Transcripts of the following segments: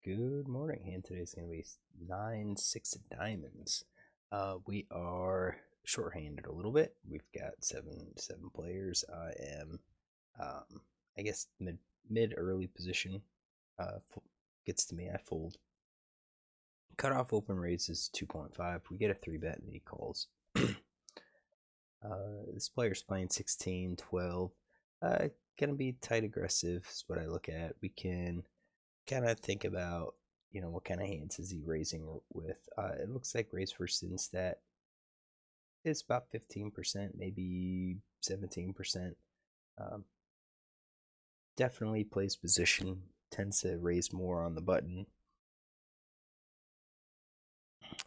Good morning. And today's going to be 9-6 of diamonds. We are shorthanded a little bit. We've got seven players. I am, I guess, mid early position. Gets to me. I fold. Cutoff open raise is 2.5. We get a 3-bet and he calls. This player's playing 16, 12. Gonna be tight aggressive is what I look at. We can kind of think about, what kind of hands is he raising with. It looks like raise first in stat is about 15%, maybe 17%. Definitely plays position, tends to raise more on the button.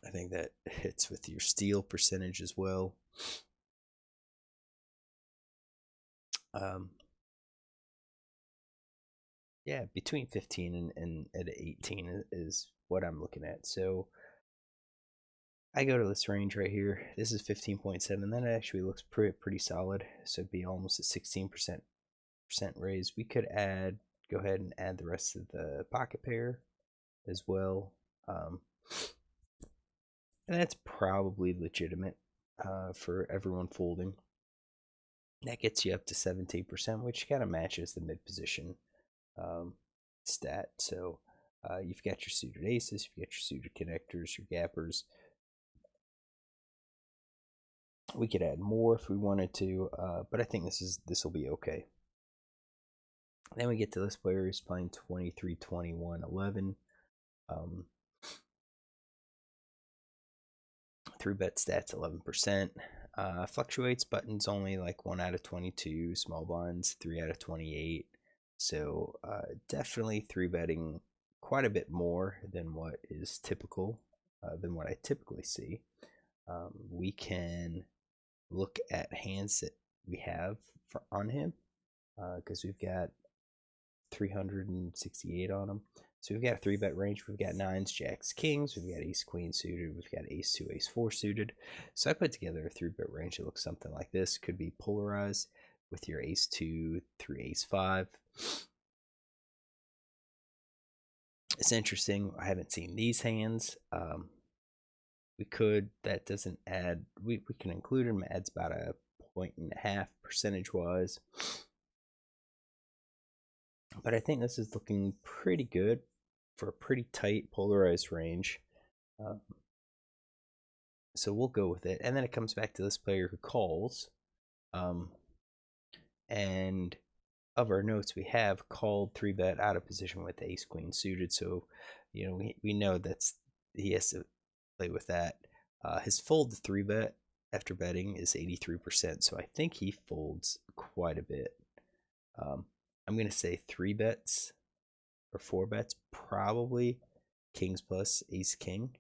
I think that hits with your steal percentage as well. Yeah, between 15 and at 18 is what I'm looking at. So I go to this range right here. This is 15.7. That actually looks pretty solid. So it'd be almost a 16% raise. We could go ahead and add the rest of the pocket pair as well. And that's probably legitimate for everyone folding. That gets you up to 17%, which kind of matches the mid position stat. So you've got your suited aces, you've got your suited connectors, your gappers. We could add more if we wanted to, but I think this will be okay. Then we get to this player who's playing 23, 21, 11. 3-bet stats 11%. Fluctuates buttons only like 1 out of 22. Small blinds 3 out of 28. So definitely 3-betting quite a bit more than what is typical, than what I typically see. We can look at hands that we have on him because we've got 368 on him. So we've got a 3-bet range. We've got 9s, jacks, kings. We've got ace, queen suited. We've got ace 2, ace 4 suited. So I put together a 3-bet range that looks something like this. Could be polarized with your ace 2 through ace 5. It's interesting. I haven't seen these hands. That doesn't add, we can include them. Adds about a 1.5 percentage wise. But I think this is looking pretty good for a pretty tight polarized range. So we'll go with it. And then it comes back to this player who calls. And of our notes, we have called 3-bet out of position with ace queen suited. So, we know he has to play with that. His fold to 3-bet after betting is 83%. So I think he folds quite a bit. I'm going to say 3 bets or 4 bets, probably kings plus ace king.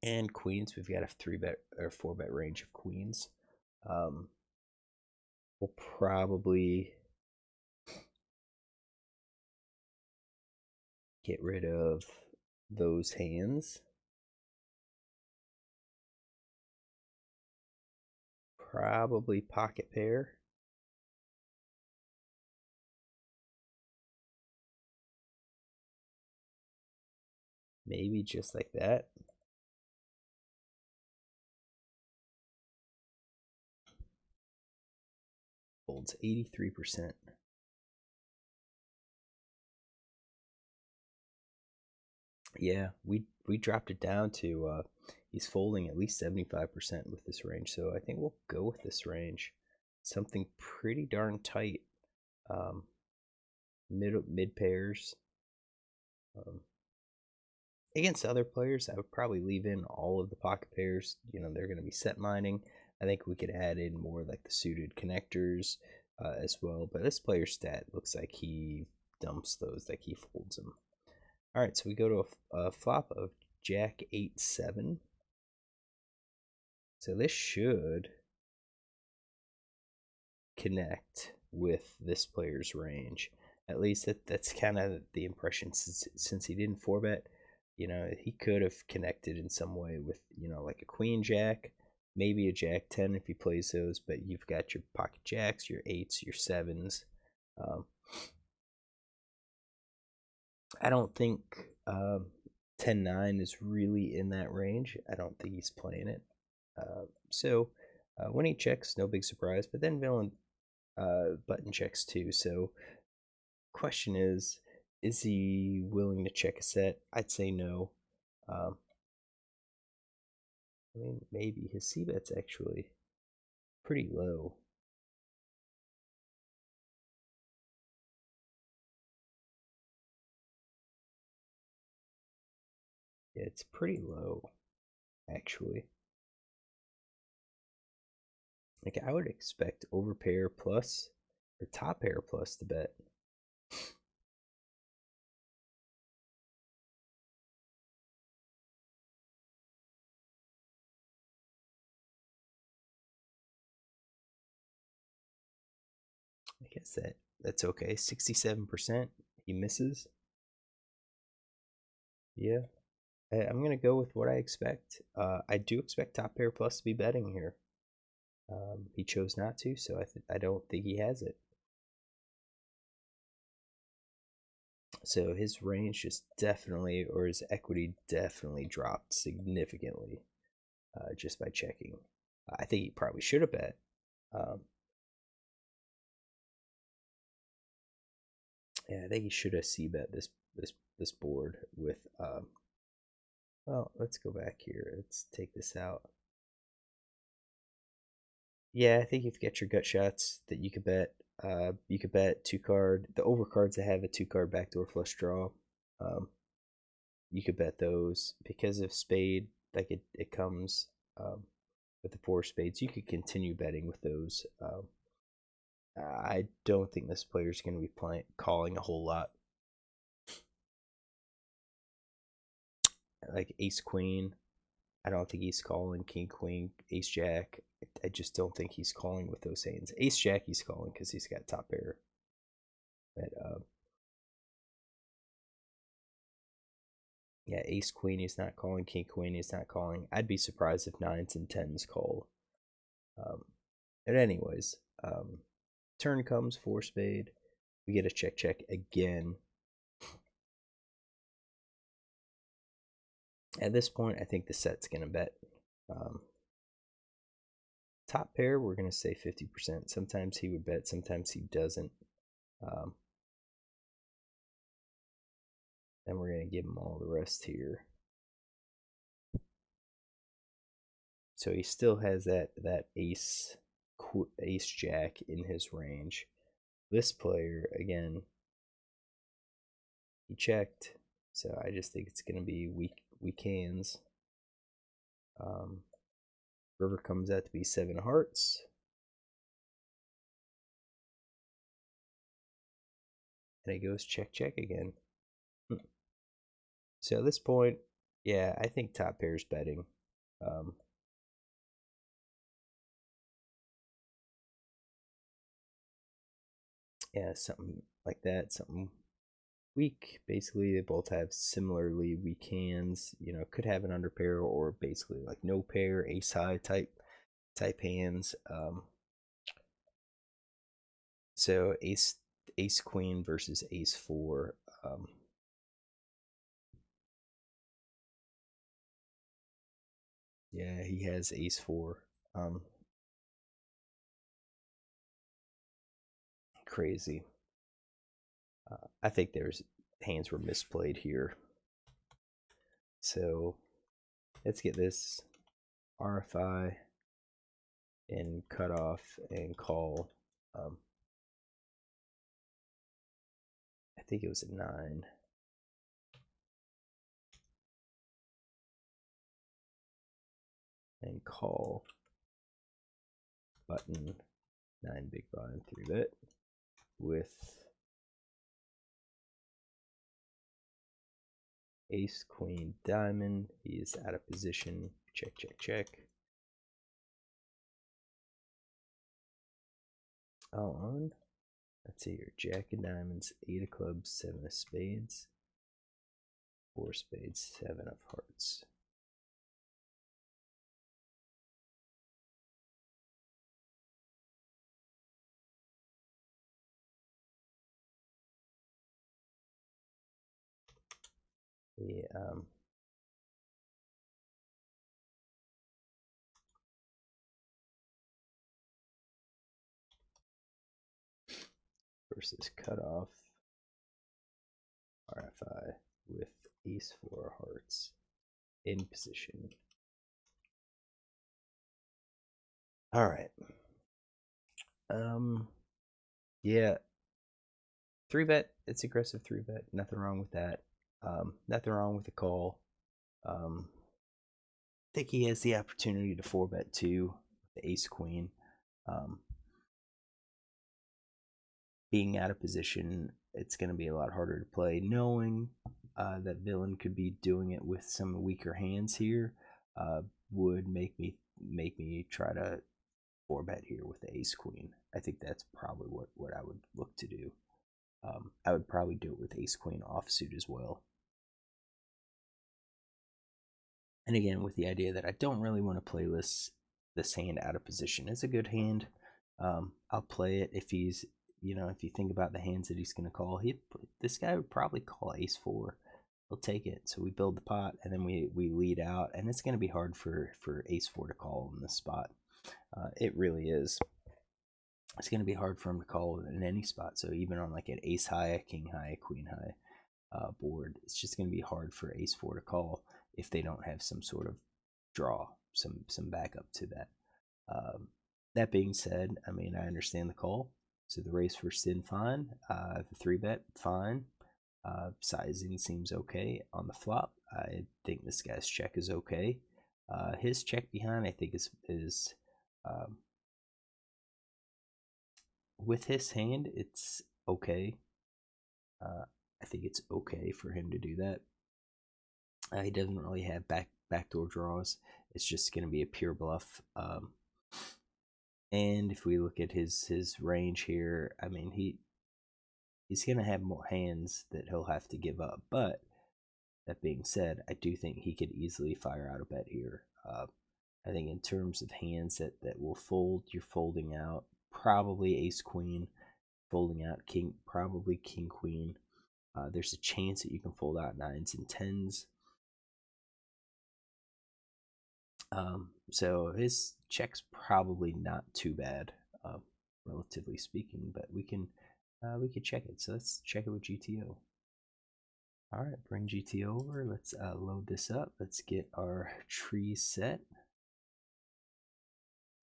And queens, we've got a 3-bet or 4-bet range of queens. We'll probably get rid of those hands. Probably pocket pair. Maybe just like that. Folds 83%. Yeah, we dropped it down to he's folding at least 75% with this range. So I think we'll go with this range. Something pretty darn tight. Mid pairs. Against other players, I would probably leave in all of the pocket pairs. They're going to be set mining. I think we could add in more like the suited connectors as well. But this player's stat looks like he dumps those, like he folds them. All right, so we go to a flop of Jd8c7. So this should connect with this player's range. At least that's kind of the impression since he didn't 4-bet. He could have connected in some way with, like a queen jack, maybe a jack 10 if he plays those, but you've got your pocket jacks, your 8s, your 7s. I don't think 10-9 is really in that range. I don't think he's playing it. So when he checks, no big surprise. But then villain button checks too. So question is he willing to check a set? I'd say no. Um, I mean, maybe his C bet's actually pretty low. Yeah, it's pretty low, actually. Like, I would expect overpair plus or top pair plus to bet. I guess that's okay. 67%. He misses. Yeah. I'm gonna go with what I expect. I do expect top pair plus to be betting here. He chose not to, so I don't think he has it. So his range just definitely, or his equity definitely dropped significantly just by checking. I think he probably should have bet. Um, yeah, I think he should have c bet this board with. Well, let's go back here. Let's take this out. Yeah, I think if you get your gut shots that you could bet two card. The overcards that have a two card backdoor flush draw. Um, you could bet those because of spade. Like it comes with the four spades. You could continue betting with those. I don't think this player is going to be calling a whole lot. Like ace queen, I don't think he's calling king queen, ace jack. I just don't think he's calling with those hands. Ace jack he's calling because he's got top pair. But yeah, ace queen he's not calling, king queen he's not calling. I'd be surprised if nines and tens call. Um, but anyways, turn comes four spade. We get a check check again. At this point, I think the set's gonna bet. Um, top pair, we're gonna say 50%. Sometimes he would bet, sometimes he doesn't. Um, and we're gonna give him all the rest here. So he still has that ace jack in his range. This player again, he checked, so I just think it's gonna be weak hands. River comes out to be seven hearts, and it goes check check again. So at this point, yeah, I think top pair's betting. Um, yeah, something like that, something weak. Basically, they both have similarly weak hands. You know, could have an under pair or basically like no pair, ace high type hands. So ace queen versus ace four. Yeah, he has ace four. Crazy. I think there's hands were misplayed here. So let's get this RFI and cut off and call. I think it was a 9. And call button 9 big blind 3-bet with ace queen diamond. He is out of position. Check check check. All on. Let's see here. Jack of diamonds, 8 of clubs, 7 of spades, 4 spades, 7 of hearts. the versus cutoff RFI with ace 4 hearts in position. All right. Yeah. 3-bet. It's aggressive 3-bet. Nothing wrong with that. Nothing wrong with the call. I think he has the opportunity to 4-bet too. The ace queen. Being out of position, it's going to be a lot harder to play. Knowing that villain could be doing it with some weaker hands here would make me try to 4-bet here with the ace queen. I think that's probably what I would look to do. I would probably do it with ace queen offsuit as well. And again, with the idea that I don't really want to play this hand out of position. It's a good hand. I'll play it if he's, if you think about the hands that he's going to call, this guy would probably call ace 4. He'll take it. So we build the pot and then we lead out, and it's going to be hard for ace 4 to call in this spot. It really is. It's going to be hard for him to call in any spot. So even on like an ace high, a king high, a queen high board, it's just going to be hard for ace 4 to call if they don't have some sort of draw, some backup to that. That being said, I mean, I understand the call. So the raise for sin, fine. The 3-bet, fine. Sizing seems okay on the flop. I think this guy's check is okay. His check behind, I think, is with his hand, it's okay. I think it's okay for him to do that. He doesn't really have backdoor draws. It's just going to be a pure bluff. And if we look at his range here, I mean, he's going to have more hands that he'll have to give up. But that being said, I do think he could easily fire out a bet here. I think in terms of hands that will fold, you're folding out probably ace queen, folding out king, probably king queen. There's a chance that you can fold out 9s and 10s. So his check's probably not too bad, relatively speaking, but we can check it. So let's check it with GTO. All right, bring GTO over. Let's load this up. Let's get our tree set.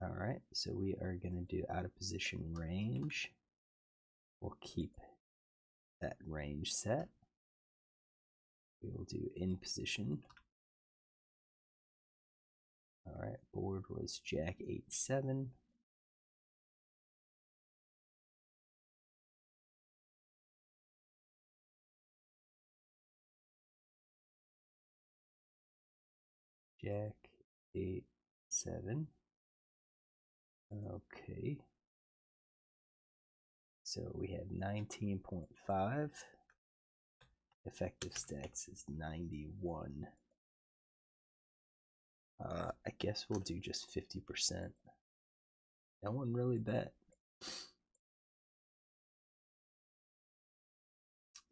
All right, so we are going to do out of position range. We'll keep that range set. We will do in position. All right, board was Jack8-7. Jack8-7. Okay. So we have 19.5. Effective stats is 91. I guess we'll do just 50%. No one really bet.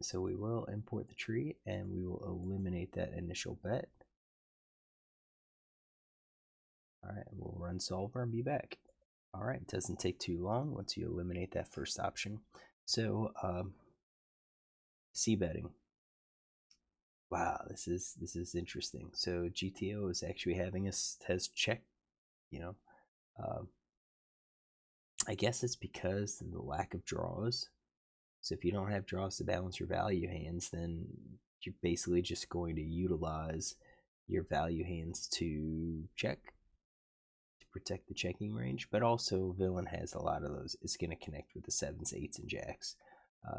So we will import the tree and we will eliminate that initial bet. All right, we'll run solver and be back. All right, it doesn't take too long once you eliminate that first option. So C betting. Wow, this is interesting. So GTO is actually has check, I guess it's because of the lack of draws. So if you don't have draws to balance your value hands, then you're basically just going to utilize your value hands to check, to protect the checking range. But also villain has a lot of those. It's going to connect with the 7s, 8s, and jacks,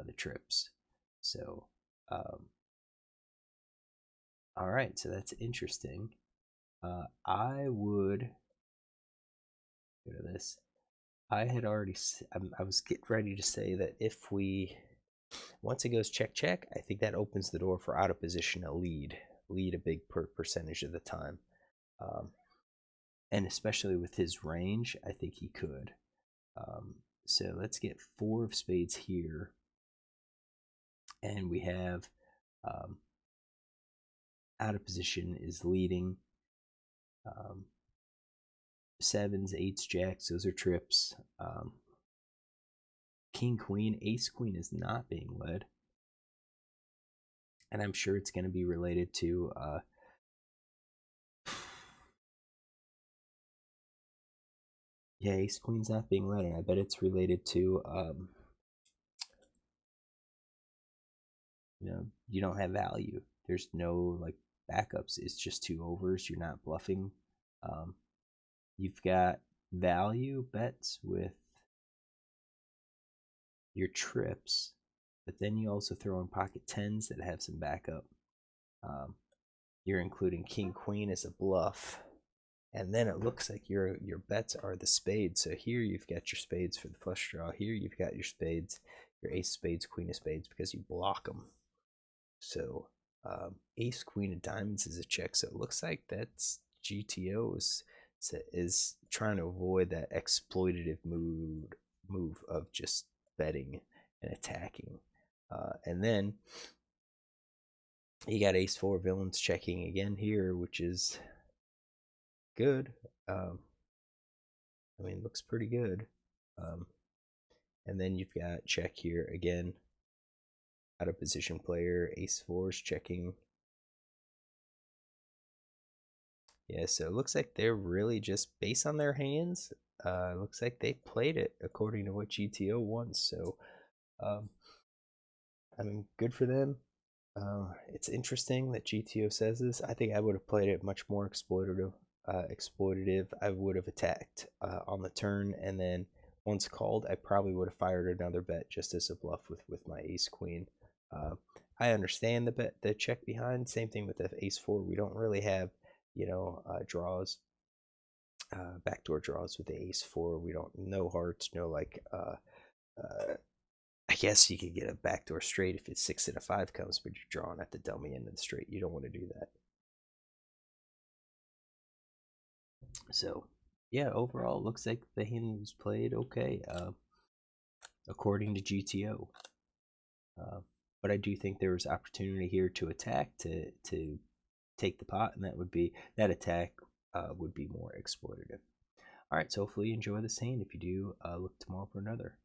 the trips. So all right, so that's interesting. I would go to this. I had already, I was getting ready to say that if once it goes check, check, I think that opens the door for out of position a lead a big percentage of the time. And especially with his range, I think he could. So let's get 4 of spades here. And we have out of position is leading. Sevens, eights, jacks, those are trips. King, queen, ace, queen is not being led. And I'm sure it's going to be related to yeah, ace, queen's not being led, and I bet it's related to you don't have value. There's no like backups. It's just two overs. You're not bluffing. You've got value bets with your trips, but then you also throw in pocket tens that have some backup. You're including king queen as a bluff, and then it looks like your bets are the spades. So here you've got your spades for the flush draw. Here you've got your spades, your ace of spades, queen of spades, because you block them. So ace queen of diamonds is a check. So it looks like that's GTO is trying to avoid that exploitative move of just betting and attacking. And then you got ace four villains checking again here, which is good. I mean, looks pretty good. And then you've got check here again. Out of position player, ace fours checking. Yeah, so it looks like they're really just based on their hands. Looks like they played it according to what GTO wants. So, I mean, good for them. It's interesting that GTO says this. I think I would have played it much more exploitative. I would have attacked on the turn, and then once called, I probably would have fired another bet just as a bluff with my ace queen. I understand the check behind. Same thing with the ace four. We don't really have draws, backdoor draws with the ace four. We don't no hearts, no like. I guess you could get a backdoor straight if it's 6 and a 5 comes, but you're drawing at the dummy end of the straight. You don't want to do that. So, yeah, overall, it looks like the hand was played okay, according to GTO. But I do think there was opportunity here to attack to take the pot, and that attack would be more exploitative. All right, so hopefully you enjoy this hand. If you do, look tomorrow for another.